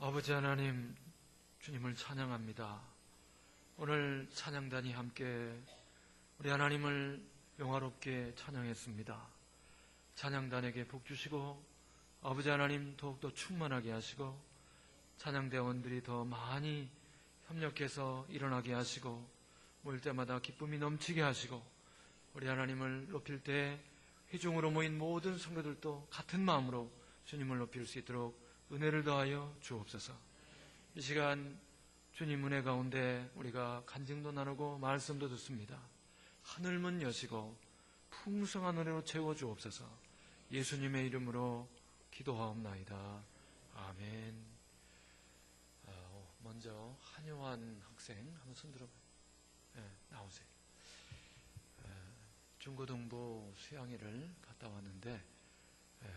아버지 하나님, 주님을 찬양합니다. 오늘 찬양단이 함께 우리 하나님을 영화롭게 찬양했습니다. 찬양단에게 복 주시고 아버지 하나님 더욱더 충만하게 하시고 찬양대원들이 더 많이 협력해서 일어나게 하시고 모일 때마다 기쁨이 넘치게 하시고 우리 하나님을 높일 때 회중으로 모인 모든 성도들도 같은 마음으로 주님을 높일 수 있도록 은혜를 더하여 주옵소서. 이 시간 주님 은혜 가운데 우리가 간증도 나누고 말씀도 듣습니다. 하늘문 여시고 풍성한 은혜로 채워주옵소서. 예수님의 이름으로 기도하옵나이다. 아멘. 먼저 한요한 학생 한번 손 들어봐요. 나오세요. 중고등부 수양회를 갔다 왔는데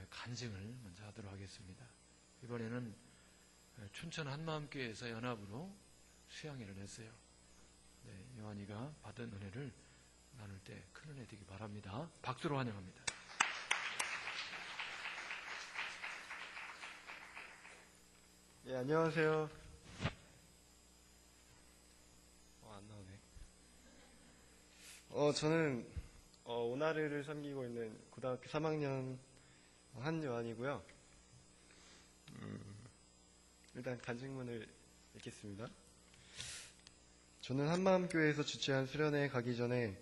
간증을 먼저 하도록 하겠습니다. 이번에는 춘천 한마음교회에서 연합으로 수양회를 했어요. 요한이가 받은 은혜를 나눌 때 큰 은혜 되기 바랍니다. 박수로 환영합니다. 안녕하세요. 안 나오네. 저는 오나르를 섬기고 있는 고등학교 3학년 한요한이고요. 일단 간증문을 읽겠습니다. 저는 한마음교회에서 주최한 수련회에 가기 전에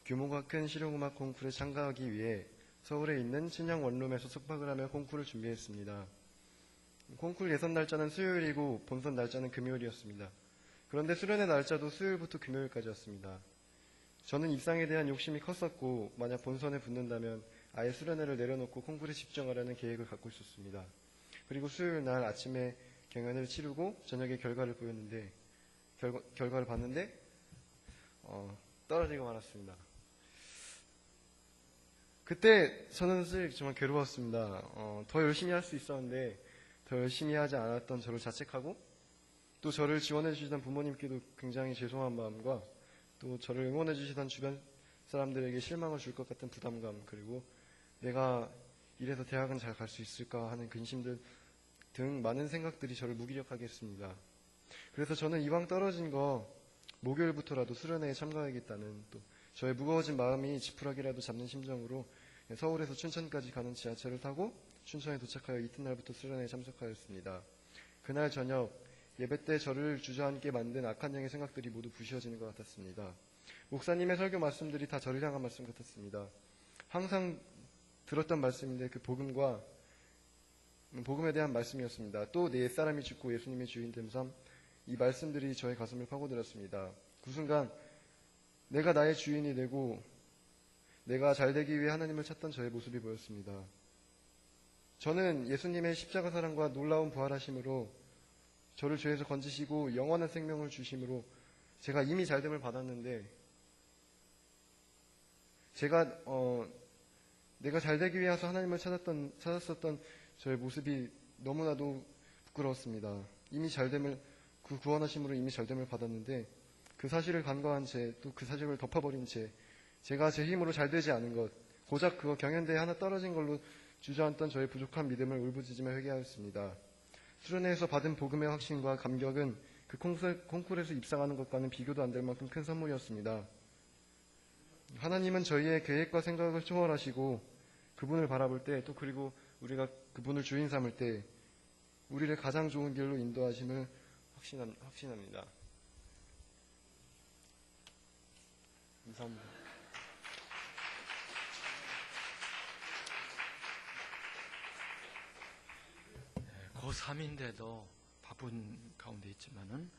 규모가 큰 실용음악 콩쿠르에 참가하기 위해 서울에 있는 신영 원룸에서 숙박을 하며 콩쿠르를 준비했습니다. 콩쿠르 예선 날짜는 수요일이고 본선 날짜는 금요일이었습니다. 그런데 수련회 날짜도 수요일부터 금요일까지였습니다. 저는 입상에 대한 욕심이 컸었고 만약 본선에 붙는다면 아예 수련회를 내려놓고 콩쿠르에 집중하려는 계획을 갖고 있었습니다. 그리고 수요일 날 아침에 경연을 치르고 저녁에 결과를 보였는데 결과를 봤는데 떨어지고 말았습니다. 그때 저는 사실 정말 괴로웠습니다. 더 열심히 할 수 있었는데 더 열심히 하지 않았던 저를 자책하고 또 저를 지원해 주시던 부모님께도 굉장히 죄송한 마음과 또 저를 응원해 주시던 주변 사람들에게 실망을 줄 것 같은 부담감, 그리고 내가 이래서 대학은 잘 갈 수 있을까 하는 근심들 등 많은 생각들이 저를 무기력하게 했습니다. 그래서 저는 이왕 떨어진 거 목요일부터라도 수련회에 참가하겠다는 또 저의 무거워진 마음이 지푸라기라도 잡는 심정으로 서울에서 춘천까지 가는 지하철을 타고 춘천에 도착하여 이튿날부터 수련회에 참석하였습니다. 그날 저녁 예배 때 저를 주저앉게 만든 악한 영의 생각들이 모두 부셔지는 것 같았습니다. 목사님의 설교 말씀들이 다 저를 향한 말씀 같았습니다. 항상 들었던 말씀인데 그 복음에 대한 말씀이었습니다. 또 내 옛사람이 죽고 예수님의 주인 됨 삶, 이 말씀들이 저의 가슴을 파고들었습니다. 그 순간 내가 나의 주인이 되고 내가 잘 되기 위해 하나님을 찾던 저의 모습이 보였습니다. 저는 예수님의 십자가 사랑과 놀라운 부활하심으로 저를 죄에서 건지시고 영원한 생명을 주심으로 제가 이미 잘됨을 받았는데 내가 잘되기 위해서 하나님을 찾았었던 저의 모습이 너무나도 부끄러웠습니다. 이미 잘됨을, 그 구원하심으로 이미 잘됨을 받았는데 그 사실을 간과한 채, 또 그 사실을 덮어버린 채 제가 제 힘으로 잘되지 않은 것, 고작 그거 경연대에 하나 떨어진 걸로 주저앉던 저의 부족한 믿음을 울부짖으며 회개하였습니다. 수련회에서 받은 복음의 확신과 감격은 그 콩쿠르에서 입상하는 것과는 비교도 안 될 만큼 큰 선물이었습니다. 하나님은 저희의 계획과 생각을 초월하시고 그분을 바라볼 때, 또 그리고 우리가 그분을 주인 삼을 때 우리를 가장 좋은 길로 인도하심을 확신합니다. 감사합니다. 고3인데도 바쁜 가운데 있지만은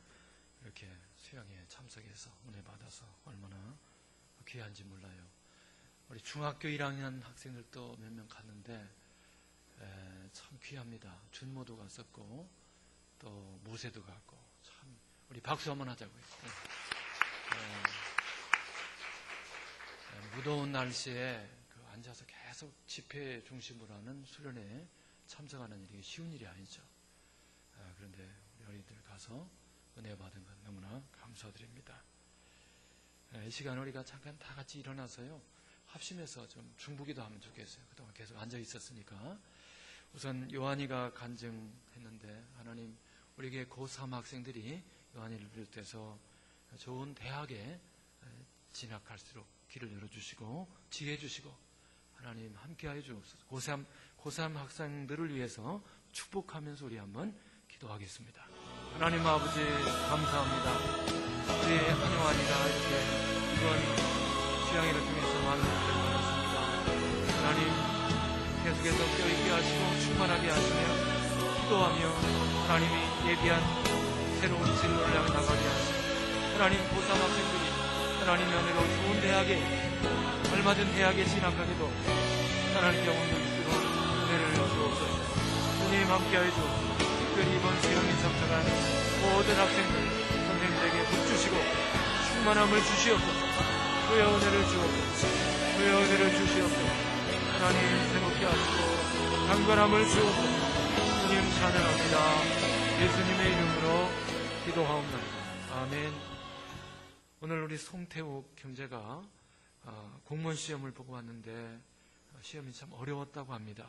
이렇게 수양회에 참석해서 은혜 받아서 얼마나 귀한지 몰라요. 우리 중학교 1학년 학생들도 몇 명 갔는데 참 귀합니다. 준모도 갔었고 또 모세도 갔고 참 우리 박수 한번 하자고요. 무더운 날씨에 앉아서 계속 집회 중심으로 하는 수련회에 참석하는 일이 쉬운 일이 아니죠. 그런데 우리 어린이들 가서 은혜 받은 것 너무나 감사드립니다. 이 시간 우리가 잠깐 다 같이 일어나서요 합심해서 좀 중보기도 하면 좋겠어요. 그동안 계속 앉아 있었으니까. 우선 요한이가 간증했는데 하나님 우리에게 고3 학생들이 요한이를 비롯해서 좋은 대학에 진학할수록 길을 열어주시고 지혜해 주시고 하나님 함께하여 주옵소서. 고3 학생들을 위해서 축복하면서 우리 한번 기도하겠습니다. 하나님 아버지 감사합니다. 우리 한요한이가 이렇게 이번 수양회를 통해서 많은 일을 보냈습니다. 하나님 계속해서 껴있게 하시고 충만하게 하시며 기도하며 하나님이 예비한 새로운 진로를 향해 나가게 하시고 하나님 고3 학생들이 하나님의 은혜로 좋은 대학에 얼마든 대학에 진학하게도 하나님의 영혼들 믿도록 은혜를 주옵소서. 주님 함께하여 주옵소서. 특별히 이번 수양에 참석한 모든 학생들 선생님들에게 복 주시고 충만함을 주시옵소서. 주의 은혜를 주옵소서. 주의 은혜를 주시옵소서. 하나님 새롭게 하시고 강건함을 주옵소서. 주님 찬양합니다. 예수님의 이름으로 기도하옵나이다. 아멘. 오늘 우리 송태욱 형제가 공무원 시험을 보고 왔는데 시험이 참 어려웠다고 합니다.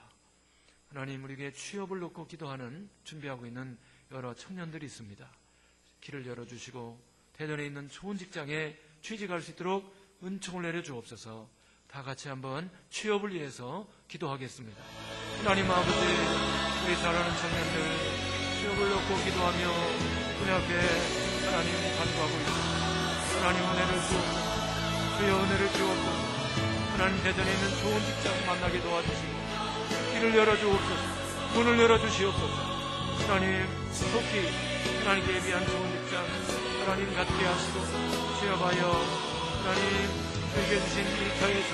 하나님 우리에게 취업을 놓고 기도하는 준비하고 있는 여러 청년들이 있습니다. 길을 열어주시고 대전에 있는 좋은 직장에 취직할 수 있도록 은총을 내려주옵소서. 다 같이 한번 취업을 위해서 기도하겠습니다. 하나님 아버지 우리 사랑하는 청년들 취업을 놓고 기도하며 그 앞에 하나님 간구하고 있습니다. 하나님 은혜를 주옵소서. 주의 은혜를 주옵소서. 하나님 대전에 있는 좋은 직장 만나게 도와주시고 길을 열어주옵소서. 문을 열어주시옵소서. 하나님 속히 하나님께 예비한 좋은 직장 하나님 갖게 하시고 취업하여 하나님 주께 주신 이 교회에서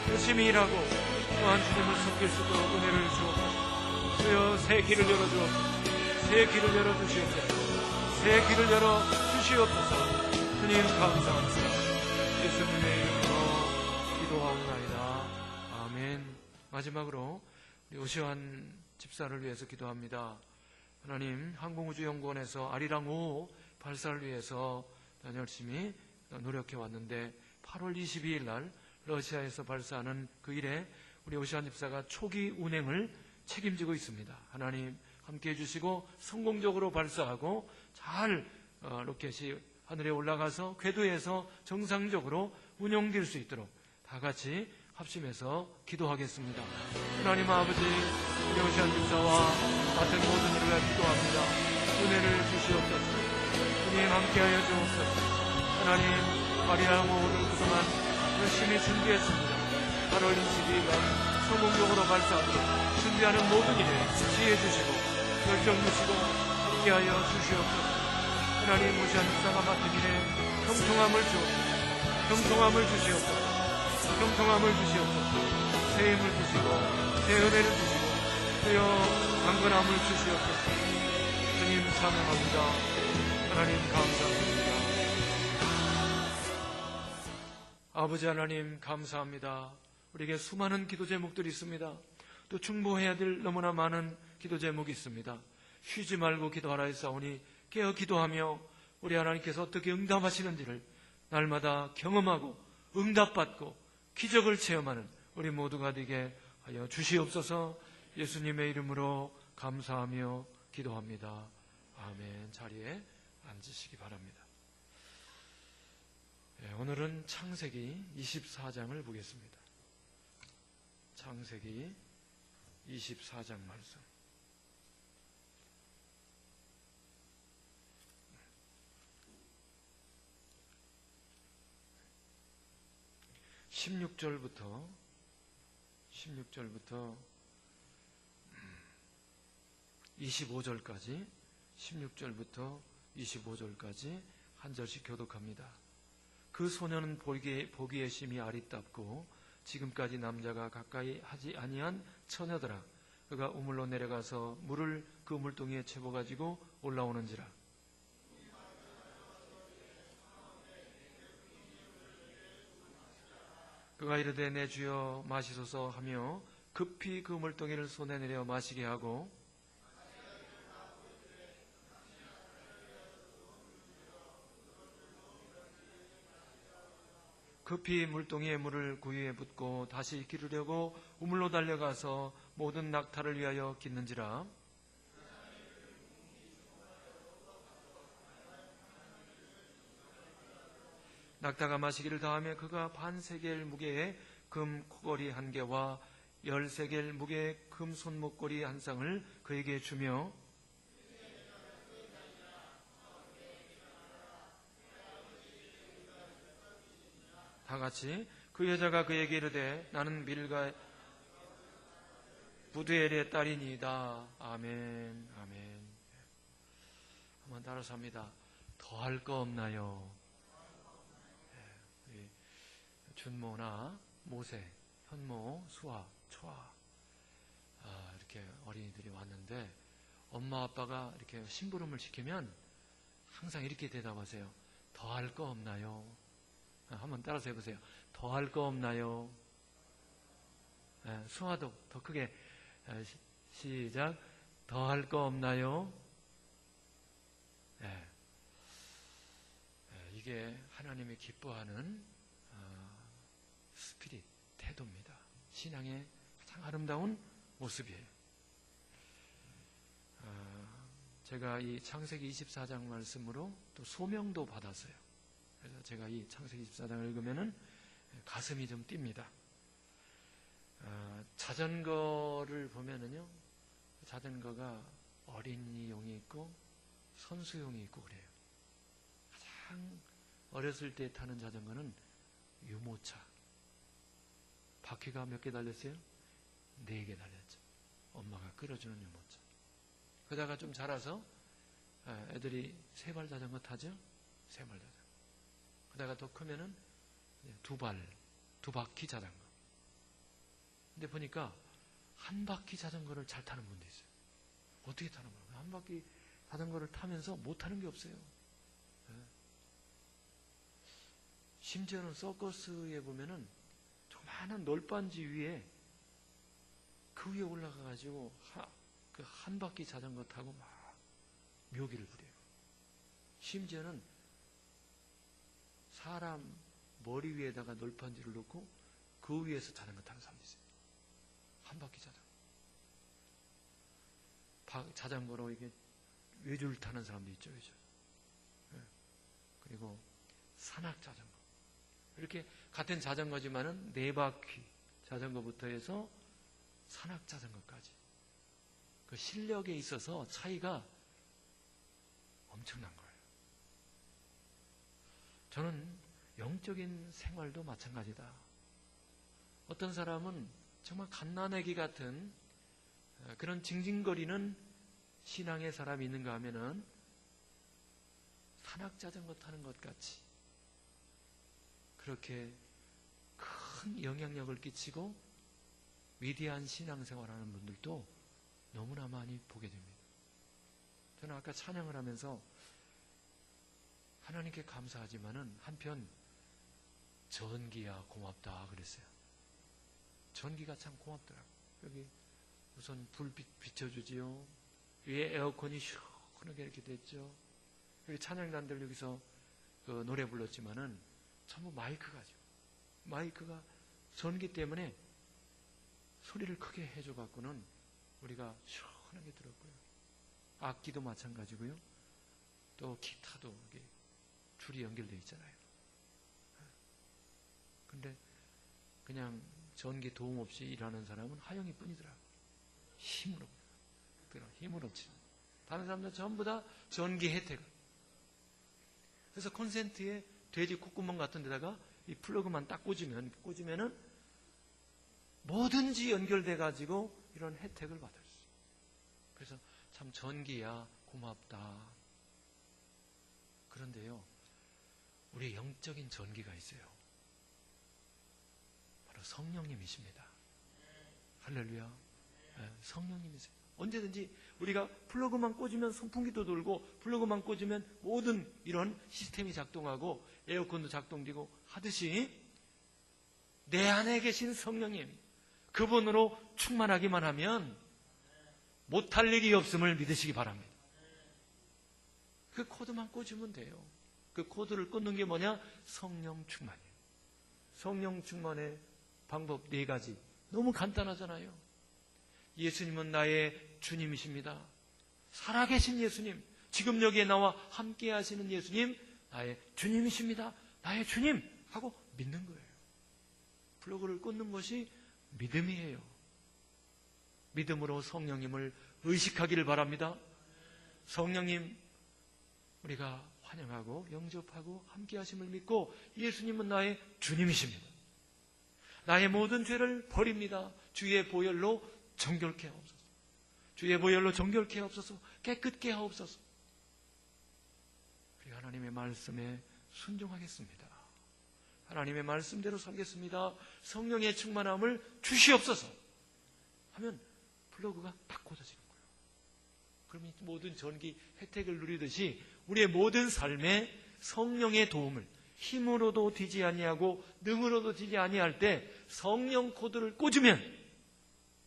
열심히 일하고 또한 주님을 섬길 수 있도록 은혜를 주옵소서. 주여 새 길을 열어주옵소서. 새 길을 열어주시옵소서. 새 길을 열어주시옵소서. 주님 감사합니다. 예수님의 이름으로 기도하옵나이다. 아멘. 마지막으로 우리 오시환 집사를 위해서 기도합니다. 하나님 항공우주연구원에서 아리랑 5 발사를 위해서 열심히 노력해 왔는데 8월 22일 날 러시아에서 발사하는 그 일에 우리 오시환 집사가 초기 운행을 책임지고 있습니다. 하나님 함께해 주시고 성공적으로 발사하고 잘 로켓이 하늘에 올라가서 궤도에서 정상적으로 운영될 수 있도록 다 같이 합심해서 기도하겠습니다. 하나님 아버지 우리 오시환 집사와 같은 모든 일을 위해 기도합니다. 은혜를 주시옵소서. 주님 함께하여 주옵소서. 하나님 아리랑 5를 그동안 열심히 준비했습니다. 8월 22일 날 성공적으로 발사하고 준비하는 모든 일에 지혜 주시고 결정 주시고 함께하여 주시옵소서. 하나님 오시환 집사가 맡은 일에 형통함을 주옵소서. 형통함을 주시옵소서. 형통함을 주시옵소서. 새 힘을 주시고 새 은혜를 주시고 주여 강건함을 주시옵소서. 주님 찬양합니다. 하나님 감사합니다. 아버지 하나님 감사합니다. 우리에게 수많은 기도 제목들이 있습니다. 또 충고해야 될 너무나 많은 기도 제목이 있습니다. 쉬지 말고 기도하라 했사오니 깨어 기도하며 우리 하나님께서 어떻게 응답하시는지를 날마다 경험하고 응답받고 기적을 체험하는 우리 모두가 되게 하여 주시옵소서. 예수님의 이름으로 감사하며 기도합니다. 아멘. 자리에 앉으시기 바랍니다. 오늘은 창세기 24장을 보겠습니다. 창세기 24장 말씀. 16절부터 25절까지 16절부터 25절까지 한 절씩 교독합니다. 그 소년은 보기에 심히 아리답고 지금까지 남자가 가까이 하지 아니한 처녀더라. 그가 우물로 내려가서 물을 그 물동이에 채워 가지고 올라오는지라. 그가 이르되 내 주여 마시소서 하며 급히 그 물동이를 손에 내려 마시게 하고 급히 물동이에 물을 구유에 붓고 다시 기르려고 우물로 달려가서 모든 낙타를 위하여 깃는지라. 낙타가 마시기를 다하며 그가 반세겔 무게의 금 코걸이 1개와 10세겔 무게의 금 손목걸이 1쌍을 그에게 주며 다 같이 그 여자가 그에게 이르되 나는 밀가 부두엘의 딸이니이다. 아멘. 아멘. 한번 따라서 합니다. 더할 거 없나요? 준모나 모세, 현모, 수아, 초아 이렇게 어린이들이 왔는데 엄마 아빠가 이렇게 심부름을 시키면 항상 이렇게 대답하세요. 더할 거 없나요? 한번 따라서 해보세요. 더할 거 없나요? 수아도 더 크게 시작. 더할 거 없나요? 이게 하나님이 기뻐하는 스피릿, 태도입니다. 신앙의 가장 아름다운 모습이에요. 제가 이 창세기 24장 말씀으로 또 소명도 받았어요. 그래서 제가 이 창세기 24장을 읽으면은 가슴이 좀 뜁니다. 자전거를 보면은요, 자전거가 어린이용이 있고 선수용이 있고 그래요. 가장 어렸을 때 타는 자전거는 유모차. 바퀴가 몇 개 달렸어요? 4개 달렸죠. 엄마가 끌어주는 유모차. 그러다가 좀 자라서 애들이 3발 자전거 타죠? 3발 자전거. 그러다가 더 크면은 2바퀴 자전거. 근데 보니까 한 바퀴 자전거를 잘 타는 분도 있어요. 어떻게 타는 거예요? 한 바퀴 자전거를 타면서 못 타는 게 없어요. 심지어는 서커스에 보면은 조그마한 널빤지 위에 그 위에 올라가가지고 그 한 바퀴 자전거 타고 막 묘기를 부려요. 심지어는 사람 머리 위에다가 널빤지를 놓고 그 위에서 자전거 타는 사람도 있어요. 한 바퀴 자전거. 자전거로 이게 외줄 타는 사람도 있죠, 외줄. 그리고 산악 자전거. 이렇게 같은 자전거지만은 4바퀴 자전거부터 해서 산악 자전거까지. 그 실력에 있어서 차이가 엄청난 거예요. 저는 영적인 생활도 마찬가지다. 어떤 사람은 정말 갓난아기 같은 그런 징징거리는 신앙의 사람이 있는가 하면은 산악 자전거 타는 것 같이 그렇게 큰 영향력을 끼치고 위대한 신앙생활하는 분들도 너무나 많이 보게 됩니다. 저는 아까 찬양을 하면서 하나님께 감사하지만은 한편 전기야 고맙다 그랬어요. 전기가 참 고맙더라고요. 여기 우선 불빛 비춰주지요. 위에 에어컨이 시원하게 이렇게 됐죠. 여기 찬양단들 여기서 그 노래 불렀지만은 전부 마이크가죠. 마이크가 전기 때문에 소리를 크게 해줘갖고는 우리가 시원하게 들었고요. 악기도 마찬가지고요. 또 기타도 이게 줄이 연결되어 있잖아요. 근데 그냥 전기 도움 없이 일하는 사람은 하영이 뿐이더라고요. 힘으로 치는. 다른 사람들 전부 다 전기 혜택을. 그래서 콘센트에 돼지 콧구멍 같은 데다가 이 플러그만 딱 꽂으면은 뭐든지 연결돼 가지고 이런 혜택을 받을 수 있어요. 그래서 참 전기야 고맙다. 그런데요, 우리의 영적인 전기가 있어요. 바로 성령님이십니다. 할렐루야. 성령님이세요. 언제든지 우리가 플러그만 꽂으면 선풍기도 돌고 플러그만 꽂으면 모든 이런 시스템이 작동하고 에어컨도 작동되고 하듯이 내 안에 계신 성령님, 그분으로 충만하기만 하면 못할 일이 없음을 믿으시기 바랍니다. 그 코드만 꽂으면 돼요. 그 코드를 꽂는 게 뭐냐? 성령 충만이에요. 성령 충만의 방법 4가지. 너무 간단하잖아요. 예수님은 나의 주님이십니다. 살아계신 예수님, 지금 여기에 나와 함께 하시는 예수님, 나의 주님이십니다. 나의 주님 하고 믿는 거예요. 플러그를 꽂는 것이 믿음이에요. 믿음으로 성령님을 의식하기를 바랍니다. 성령님 우리가 환영하고 영접하고 함께 하심을 믿고 예수님은 나의 주님이십니다. 나의 모든 죄를 버립니다. 주의 보혈로 정결케 하옵소서. 주의 보혈로 정결케 하옵소서. 깨끗게 하옵소서. 우리 하나님의 말씀에 순종하겠습니다. 하나님의 말씀대로 살겠습니다. 성령의 충만함을 주시옵소서 하면 플러그가 딱 꽂아지는 거예요. 그러면 모든 전기 혜택을 누리듯이 우리의 모든 삶에 성령의 도움을 힘으로도 되지 아니하고 능으로도 되지 아니할 때 성령 코드를 꽂으면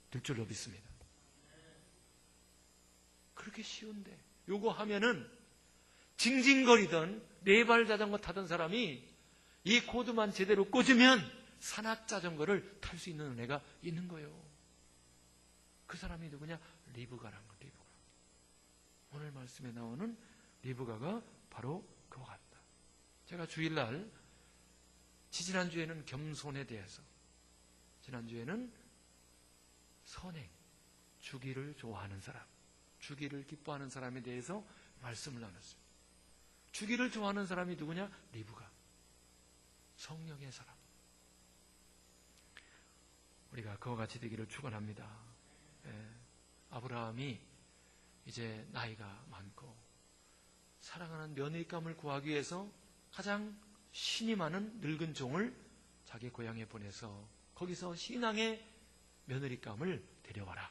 될 줄로 믿습니다. 그렇게 쉬운데 요거 하면은 징징거리던 네발 자전거 타던 사람이 이 코드만 제대로 꽂으면 산악 자전거를 탈 수 있는 은혜가 있는 거예요. 그 사람이 누구냐? 리브가라는 거예요. 리브가. 오늘 말씀에 나오는 리브가가 바로 그와 같다. 제가 주일날 지난주에는 겸손에 대해서, 지난주에는 선행, 주기를 좋아하는 사람, 주기를 기뻐하는 사람에 대해서 말씀을 나눴습니다. 주기를 좋아하는 사람이 누구냐? 리브가. 성령의 사람. 우리가 그와 같이 되기를 축원합니다. 아브라함이 이제 나이가 많고 사랑하는 며느리감을 구하기 위해서 가장 신이 많은 늙은 종을 자기 고향에 보내서 거기서 신앙의 며느리감을 데려와라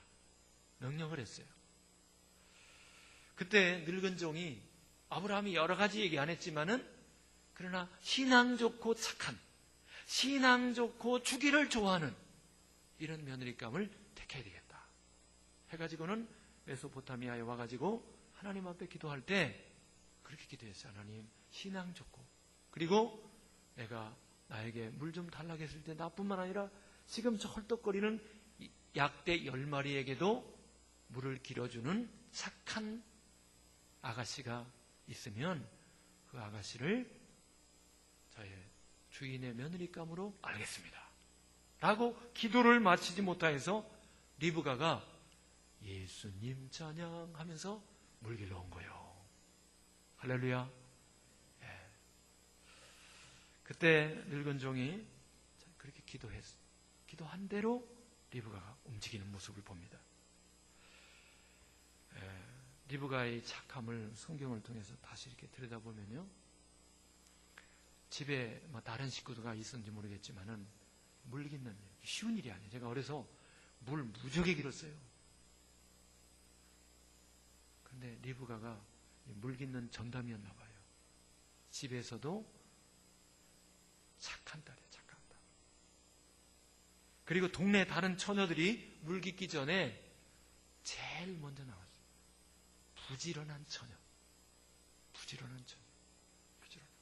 명령을 했어요. 그때 늙은 종이 아브라함이 여러 가지 얘기 안 했지만은 그러나 신앙 좋고 착한, 신앙 좋고 주기를 좋아하는 이런 며느리감을 택해야 되겠다 해가지고는 메소포타미아에 와가지고 하나님 앞에 기도할 때 그렇게 기도했어요. 하나님, 신앙 좋고 그리고 내가 나에게 물 좀 달라고 했을 때 나뿐만 아니라 지금 저 헐떡거리는 약대 10마리에게도 물을 길어주는 착한 아가씨가 있으면 그 아가씨를 저의 주인의 며느리감으로 알겠습니다 라고 기도를 마치지 못하여서 리브가가 예수님 찬양하면서 물 길러 온 거예요. 할렐루야. 예. 그때 늙은 종이 그렇게 기도한 대로 리브가가 움직이는 모습을 봅니다. 리브가의 착함을 성경을 통해서 다시 이렇게 들여다보면요, 집에 다른 식구가 있었는지 모르겠지만은 물 깃는 쉬운 일이 아니에요. 제가 어려서 물 무지하게 길었어요. 그런데 리브가가 물 깃는 전담이었나 봐요. 집에서도 착한 딸이에요. 착한 딸. 그리고 동네 다른 처녀들이 물 깃기 전에 제일 먼저 나왔어요. 부지런한 처녀. 부지런한 처녀. 부지런한.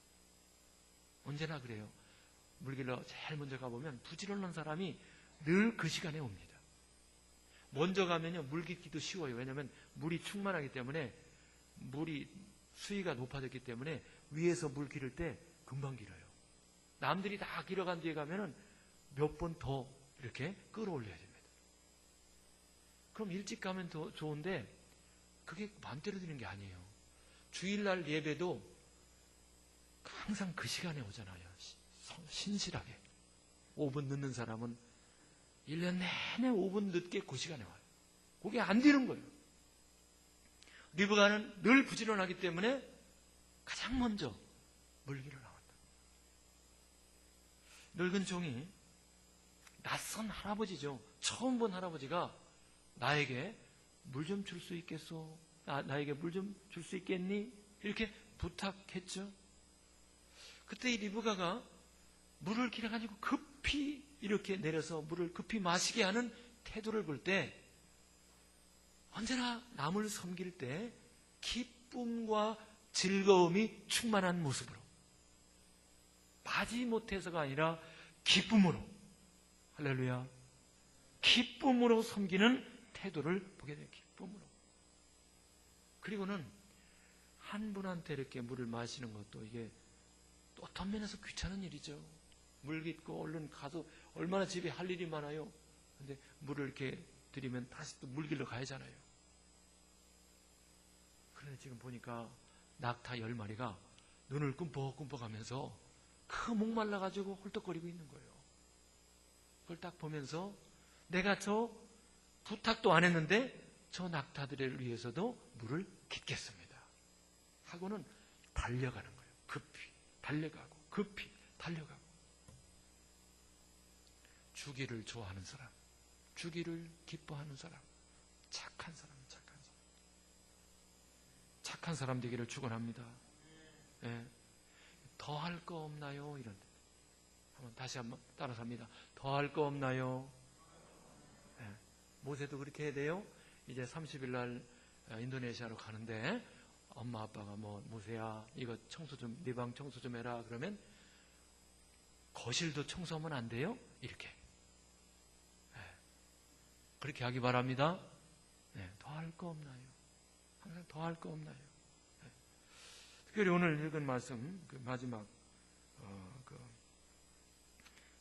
언제나 그래요. 물길러 제일 먼저 가보면 부지런한 사람이 늘 그 시간에 옵니다. 먼저 가면요, 물 깃기도 쉬워요. 왜냐하면 물이 충만하기 때문에 물이 수위가 높아졌기 때문에 위에서 물 기를 때 금방 길어요. 남들이 다 길어간 뒤에 가면은 몇 번 더 이렇게 끌어올려야 됩니다. 그럼 일찍 가면 더 좋은데 그게 마음대로 되는 게 아니에요. 주일날 예배도 항상 그 시간에 오잖아요. 신실하게. 5분 늦는 사람은 1년 내내 5분 늦게 그 시간에 와요. 그게 안 되는 거예요. 리브가는 늘 부지런하기 때문에 가장 먼저 물기로 나왔다. 늙은 종이 낯선 할아버지죠. 처음 본 할아버지가 나에게 물 좀 줄 수 있겠소? 나에게 물 좀 줄 수 있겠니? 이렇게 부탁했죠. 그때 이 리브가가 물을 길어가지고 급히 이렇게 내려서 물을 급히 마시게 하는 태도를 볼 때 언제나 남을 섬길 때 기쁨과 즐거움이 충만한 모습으로, 마지 못해서가 아니라 기쁨으로, 할렐루야, 기쁨으로 섬기는 태도를 보게 돼요. 기쁨으로. 그리고는 한 분한테 이렇게 물을 마시는 것도 이게 또 어떤 면에서 귀찮은 일이죠. 물 깃고 얼른 가서 얼마나 집에 할 일이 많아요. 근데 물을 이렇게 드리면 다시 또 물 길러 가야잖아요. 그런데 지금 보니까 낙타 10마리가 눈을 꿈뻑꿈뻑 하면서 그 목말라가지고 홀떡거리고 있는 거예요. 그걸 딱 보면서 내가 저 부탁도 안 했는데 저 낙타들을 위해서도 물을 깃겠습니다 하고는 달려가는 거예요. 급히 달려가고 급히 달려가고. 주기를 좋아하는 사람, 주기를 기뻐하는 사람, 착한 사람, 착한 사람 되기를 축원합니다. 예. 더 할 거 없나요? 이런. 다시 한번 따라서 합니다. 더 할 거 없나요? 예. 모세도 그렇게 해야 돼요. 이제 30일 날 인도네시아로 가는데 엄마 아빠가 모세야 이거 청소 좀, 네 방 청소 좀 해라 그러면 거실도 청소하면 안 돼요? 이렇게. 예. 그렇게 하기 바랍니다. 예. 더 할 거 없나요? 항상 더 할 거 없나요? 예. 특별히 오늘 읽은 말씀 그 마지막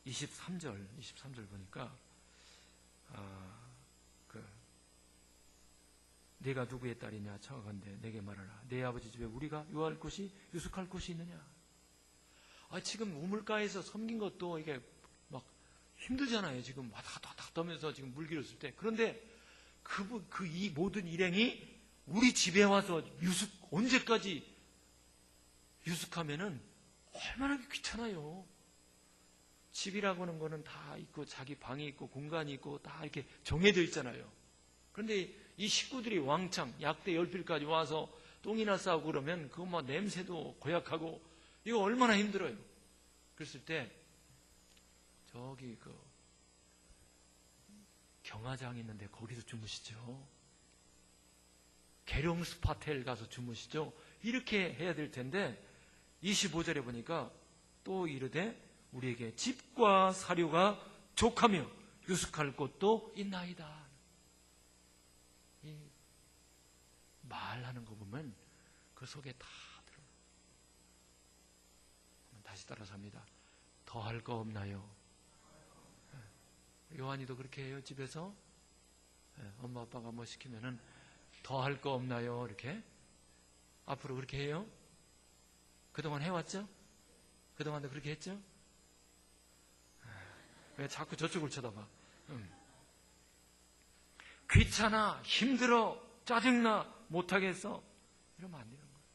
23절 보니까 내가 누구의 딸이냐 청하건대 내게 말하라. 내 아버지 집에 우리가 유할 곳이 유숙할 곳이 있느냐. 지금 우물가에서 섬긴 것도 이게 막 힘들잖아요. 지금 왔다 갔다 하면서 지금 물 길었을 때. 그런데 이 모든 일행이 우리 집에 와서 언제까지 유숙하면은 얼마나 귀찮아요. 집이라고 하는 거는 다 있고 자기 방이 있고 공간이 있고 다 이렇게 정해져 있잖아요. 그런데 이 식구들이 왕창 약대 10필까지 와서 똥이나 싸고 그러면 그거 냄새도 고약하고 이거 얼마나 힘들어요. 그랬을 때 저기 경화장 있는데 거기서 주무시죠. 계룡 스파텔 가서 주무시죠. 이렇게 해야 될 텐데 25절에 보니까 또 이르되 우리에게 집과 사료가 족하며 유숙할 곳도 있나이다. 이 말하는 거 보면 그 속에 다 들어요. 다시 따라서 합니다. 더 할 거 없나요? 요한이도 그렇게 해요. 집에서 엄마 아빠가 시키면은 더 할 거 없나요? 이렇게 앞으로 그렇게 해요? 그동안 해왔죠? 그동안도 그렇게 했죠? 왜 자꾸 저쪽을 쳐다봐? 귀찮아, 힘들어, 짜증나, 못하겠어. 이러면 안 되는 거예요.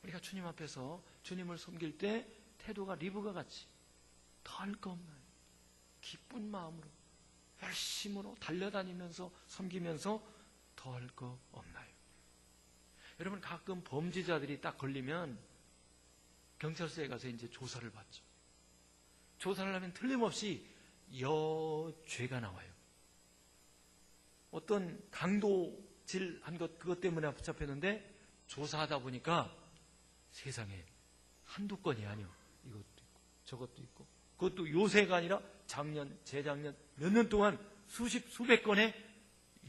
우리가 주님 앞에서 주님을 섬길 때 태도가 리브가 같이 더 할 거 없나요? 기쁜 마음으로 열심으로 달려다니면서 섬기면서 더 할 거 없나요? 여러분 가끔 범죄자들이 딱 걸리면 경찰서에 가서 이제 조사를 받죠. 조사를 하면 틀림없이 여죄가 나와요. 어떤 강도질한 그것 때문에 붙잡혔는데 조사하다 보니까 세상에 한두 건이 아니요. 이것도 있고 저것도 있고 그것도 요새가 아니라 작년, 재작년 몇 년 동안 수백 건의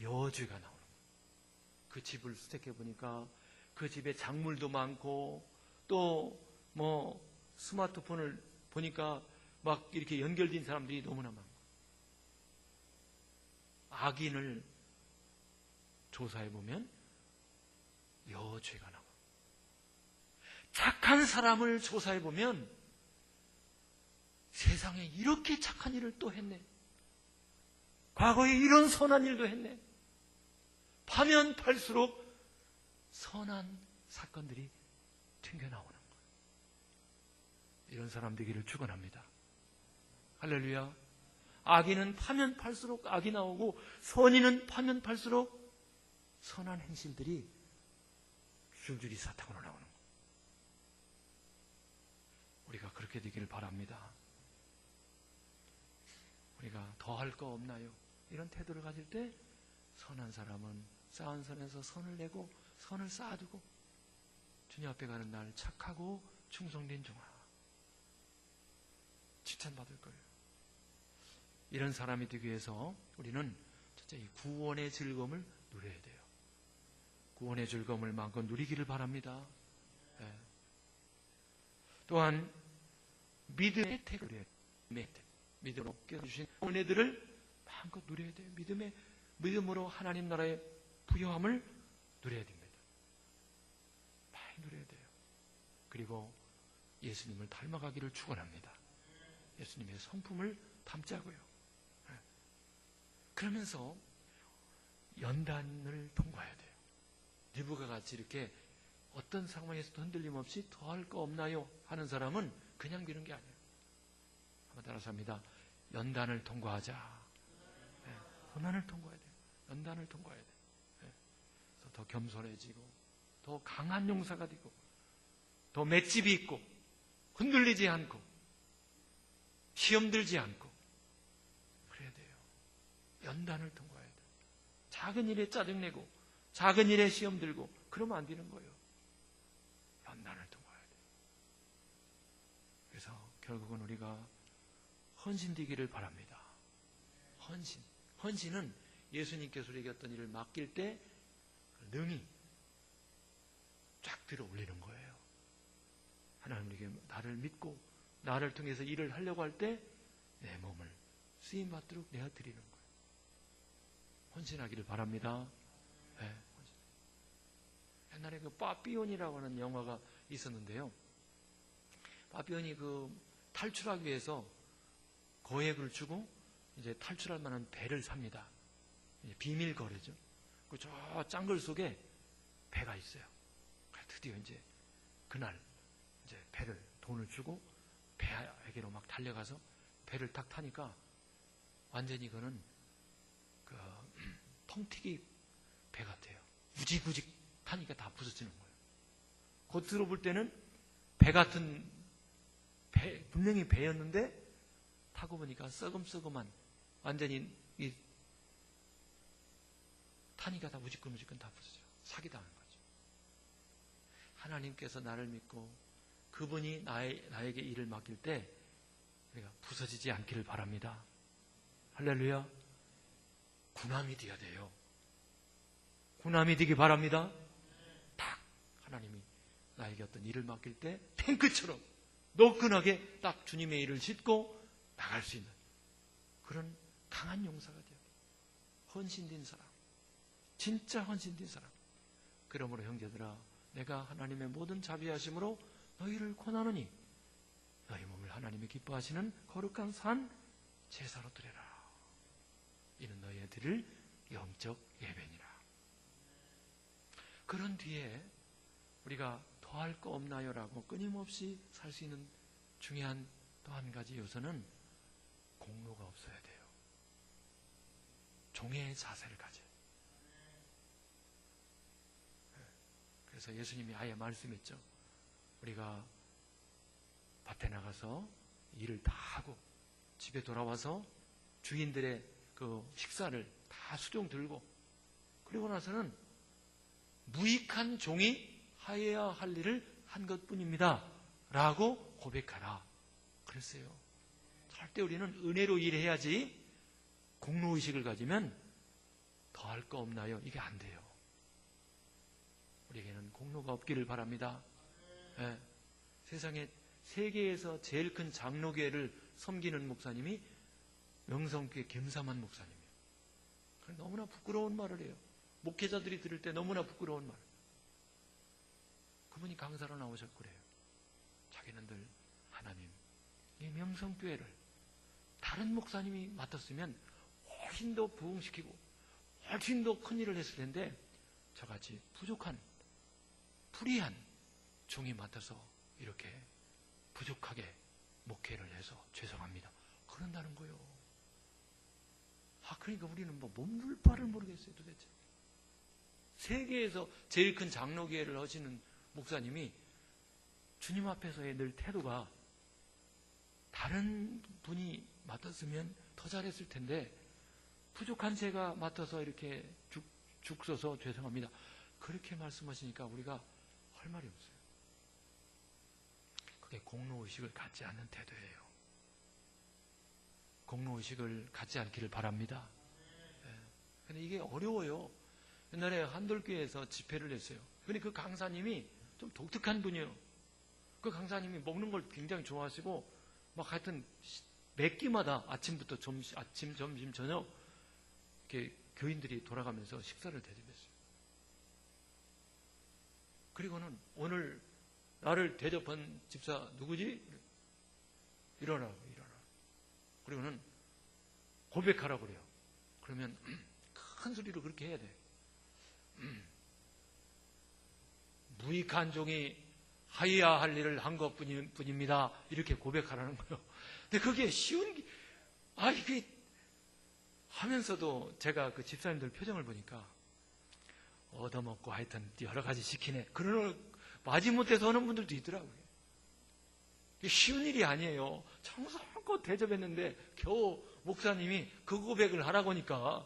여죄가 나오는 거예요. 그 집을 수색해 보니까 그 집에 작물도 많고 또 스마트폰을 보니까 막 이렇게 연결된 사람들이 너무나 많고 악인을 조사해 보면 여죄가 나와. 착한 사람을 조사해 보면 세상에 이렇게 착한 일을 또 했네. 과거에 이런 선한 일도 했네. 파면 팔수록 선한 사건들이 튕겨나오는 거예요. 이런 사람 되기를 축원합니다. 할렐루야. 악인은 파면 팔수록 악이 나오고 선인은 파면 팔수록 선한 행실들이 줄줄이 사탕으로 나오는 거예요. 우리가 그렇게 되기를 바랍니다. 우리가 더 할 거 없나요? 이런 태도를 가질 때 선한 사람은 쌓은 선에서 선을 내고 선을 쌓아두고 주님 앞에 가는 날 착하고 충성된 종아 칭찬받을 거예요. 이런 사람이 되기 위해서 우리는 첫째 이 구원의 즐거움을 누려야 돼요. 구원의 즐거움을 마음껏 누리기를 바랍니다. 네. 또한 믿음의 혜택을 누려야 돼요. 믿음으로 깨어주신 은혜들을 마음껏 누려야 돼요. 믿음으로 하나님 나라의 부요함을 누려야 됩니다. 많이 누려야 돼요. 그리고 예수님을 닮아가기를 축원합니다. 예수님의 성품을 담자고요. 그러면서 연단을 통과해야 돼요. 리브가 같이 이렇게 어떤 상황에서도 흔들림 없이 더할 거 없나요? 하는 사람은 그냥 되는 게 아니에요. 한번 따라서 합니다. 연단을 통과하자. 연단을 통과해야 돼요. 연단을 통과해야 돼요. 그래서 더 겸손해지고 더 강한 용사가 되고 더 맷집이 있고 흔들리지 않고 시험 들지 않고 그래야 돼요. 연단을 통과해야 돼요. 작은 일에 짜증내고 작은 일에 시험 들고 그러면 안 되는 거예요. 연단을 통과해야 돼요. 그래서 결국은 우리가 헌신되기를 바랍니다. 헌신은 예수님께서 우리에게 어떤 일을 맡길 때 능히 쫙 들어 올리는 거예요. 하나님에게 나를 믿고 나를 통해서 일을 하려고 할 때 내 몸을 쓰임 받도록 내가 드리는 거예요. 헌신하기를 바랍니다. 네, 옛날에 그 빠삐온이라고 하는 영화가 있었는데요. 빠삐온이 그 탈출하기 위해서 거액을 주고 이제 탈출할 만한 배를 삽니다. 비밀 거래죠. 그 저 짱글 속에 배가 있어요. 드디어 이제 그날 이제 돈을 주고 배에게로 막 달려가서 배를 딱 타니까 완전히 그는 그 통튀기 배 같아요. 우직우직 타니까 다 부서지는 거예요. 겉으로 볼 때는 배 같은 분명히 배였는데 타고 보니까 썩음썩음한 완전히 타니까 다 우직근무직근 다 부서져요. 사기당한 거죠. 하나님께서 나를 믿고 그분이 나에게 일을 맡길 때 우리가 부서지지 않기를 바랍니다. 할렐루야. 군함이 되어야 돼요. 군함이 되기 바랍니다. 딱 하나님이 나에게 어떤 일을 맡길 때 탱크처럼 노끈하게 딱 주님의 일을 싣고 나갈 수 있는 그런 강한 용사가 되어야 돼요. 헌신된 사람, 진짜 헌신된 사람. 그러므로 형제들아, 내가 하나님의 모든 자비하심으로 너희를 권하노니 너희 몸을 하나님이 기뻐하시는 거룩한 산 제사로 드려라. 이는 너희의 드릴 영적 예배니라. 그런 뒤에 우리가 더할 거 없나요? 라고 끊임없이 살 수 있는 중요한 또 한 가지 요소는 공로가 없어야 돼요. 종의 자세를 가져요. 그래서 예수님이 아예 말씀했죠. 우리가 밭에 나가서 일을 다 하고 집에 돌아와서 주인들의 그 식사를 다 수종 들고 그리고 나서는 무익한 종이 하여야 할 일을 한 것뿐입니다. 라고 고백하라. 그랬어요. 절대 우리는 은혜로 일해야지 공로의식을 가지면 더 할 거 없나요? 이게 안 돼요. 우리에게는 공로가 없기를 바랍니다. 네. 세상에 세계에서 제일 큰 장로교회를 섬기는 목사님이 명성교회 김삼환 목사님이에요. 너무나 부끄러운 말을 해요. 목회자들이 들을 때 너무나 부끄러운 말. 그분이 강사로 나오셨고 그래요. 자기는 늘 하나님, 이 명성교회를 다른 목사님이 맡았으면 훨씬 더 부흥시키고 훨씬 더 큰 일을 했을 텐데 저같이 부족한, 불의한 종이 맡아서 이렇게 부족하게 목회를 해서 죄송합니다. 그런다는 거예요. 그러니까 우리는 뭐 몸둘 바를 모르겠어요, 도대체. 세계에서 제일 큰 장로교회를 하시는 목사님이 주님 앞에서의 늘 태도가 다른 분이 맡았으면 더 잘했을 텐데 부족한 제가 맡아서 이렇게 죽 써서 죄송합니다. 그렇게 말씀하시니까 우리가 할 말이 없어요. 그게 공로의식을 갖지 않는 태도예요. 공로의식을 갖지 않기를 바랍니다. 근데 이게 어려워요. 옛날에 한돌교회에서 집회를 했어요. 근데 그 강사님이 좀 독특한 분이에요. 그 강사님이 먹는 걸 굉장히 좋아하시고 막 하여튼 몇 끼마다 아침부터 아침, 점심, 저녁 이렇게 교인들이 돌아가면서 식사를 대접했어요. 그리고는 오늘 나를 대접한 집사 누구지? 일어나고 일어나. 그리고는 고백하라고 그래요. 그러면 큰 소리로 그렇게 해야 돼. 무익한 종이 하여야 할 일을 한 것뿐입니다. 이렇게 고백하라는 거예요. 근데 그게 쉬운 게, 이게 하면서도 제가 그 집사님들 표정을 보니까 얻어먹고 하여튼 여러 가지 시키네. 그러는 마지못해서 하는 분들도 있더라고요. 이게 쉬운 일이 아니에요. 정성껏 대접했는데 겨우 목사님이 그 고백을 하라고 하니까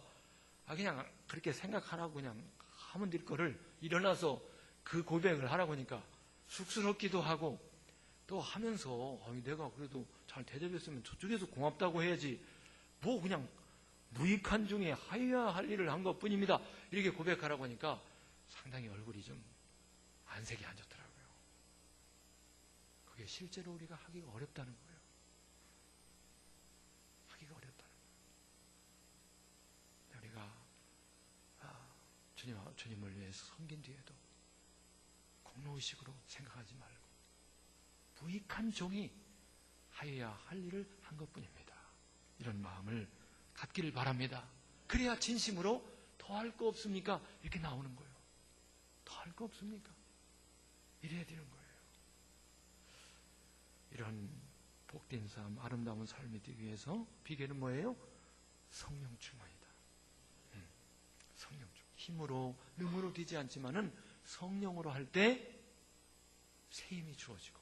그냥 그렇게 생각하라고 그냥 하면 될 거를 일어나서 그 고백을 하라고 하니까 쑥스럽기도 하고 또 하면서 내가 그래도 잘 대접했으면 저쪽에서 고맙다고 해야지 뭐 그냥 무익한 중에 하여야 할 일을 한 것뿐입니다. 이렇게 고백하라고 하니까 상당히 얼굴이 좀 안색이 안 좋더라고요. 그게 실제로 우리가 하기가 어렵다는 거예요. 하기가 어렵다는 거예요. 우리가 주님을 위해서 섬긴 뒤에도 공로의식으로 생각하지 말고 무익한 종이 하여야 할 일을 한 것뿐입니다. 이런 마음을 갖기를 바랍니다. 그래야 진심으로 더 할 거 없습니까? 이렇게 나오는 거예요. 더 할 거 없습니까? 이래야 되는 거예요. 이런 복된 삶, 아름다운 삶이 되기 위해서 비결은 뭐예요? 성령 충만이다. 성령 충만. 힘으로, 능으로 되지 않지만은 성령으로 할 때 새 힘이 주어지고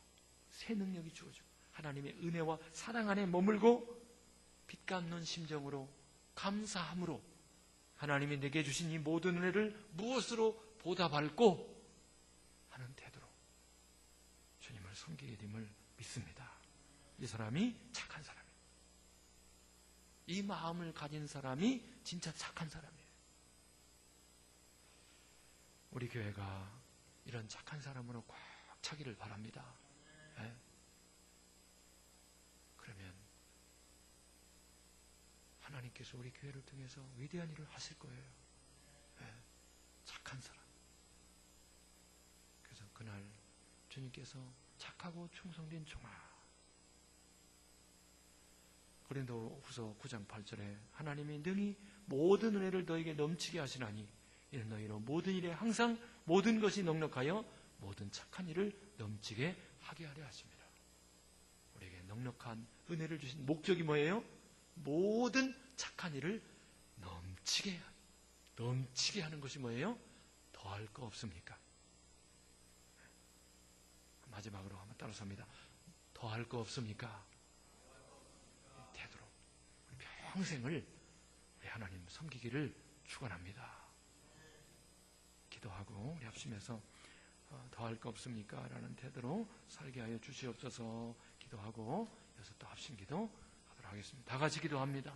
새 능력이 주어지고 하나님의 은혜와 사랑 안에 머물고 빛 갚는 심정으로 감사함으로 하나님이 내게 주신 이 모든 은혜를 무엇으로 보답할고 하는 태도로 주님을 섬기게 됨을 믿습니다. 이 사람이 착한 사람이에요. 이 마음을 가진 사람이 진짜 착한 사람이에요. 우리 교회가 이런 착한 사람으로 꽉 차기를 바랍니다. 네? 그러면 하나님께서 우리 교회를 통해서 위대한 일을 하실 거예요. 네? 착한 사람. 그래서 그날 주님께서 착하고 충성된 종아. 고린도후서 9장 8절에 하나님이 능히 모든 은혜를 너에게 넘치게 하시나니 이는 너희로 모든 일에 항상 모든 것이 넉넉하여 모든 착한 일을 넘치게 하게 하려 하십니다. 우리에게 넉넉한 은혜를 주신 목적이 뭐예요? 모든 착한 일을 넘치게 하는 것이 뭐예요? 더할 거 없습니까? 마지막으로 한번 따라서 합니다. 더할 거 없습니까? 태도로 우리 평생을 우리 하나님 섬기기를 축원합니다. 기도하고 우리 합심해서 더할 거 없습니까? 라는 태도로 살게 하여 주시옵소서. 기도하고 여기서 또 합심 기도 하도록 하겠습니다. 다 같이 기도합니다.